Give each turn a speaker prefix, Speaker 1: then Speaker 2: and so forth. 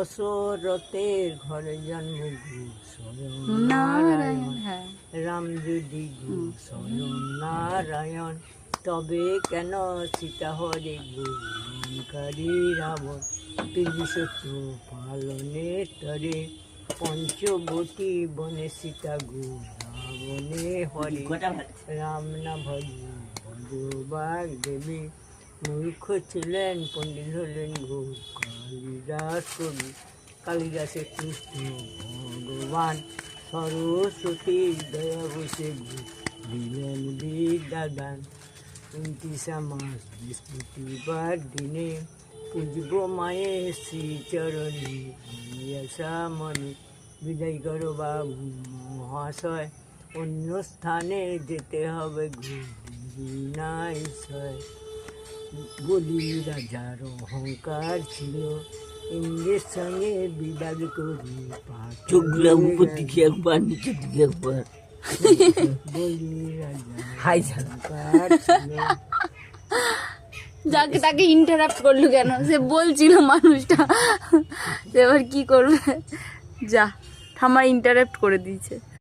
Speaker 1: দশরথের ঘরে জন্ম গো স্বয়ং নারায়ণ, রাম যদি গো স্বয়ং নারায়ণ, তবে কেন সীতা হরে গো লঙ্কারী রাবণ, ত্রিশত্রু পালনে তরে, পঞ্চবতী বনে সীতা গো রাবণে হরে, রাম না ভজ ভগবান দেবী, মূর্খ ছিলেন পণ্ডিত হলেন গো কালিদাস কবি, কালিদাসের কৃষ্ণ ভগবান, সরস্বতীর দয়া বসে গো দিলেন বিদ্যাদান। 29 মাস বৃহস্পতিবার দিনে পুজব মায়ের শ্রীচরণে, মণি বিদায় করো বাবু মহাশয়, অন্য স্থানে যেতে হবে গো বিনাশয়। বলি রাজার অহংকার ছিল, ইন্দ্রের সঙ্গে বিবাদ করি,
Speaker 2: চোখগুলো উপর দিকে একবার নিচের দিকে একবার।
Speaker 1: বলি রাজার অহংকার ছিল।
Speaker 3: যাকে তাকে ইন্টারাপ্ট করলো কেন? সে বলছিল মানুষটা, এবার কি করবে? যা ঠাম্মা ইন্টারাপ্ট করে দিয়েছে।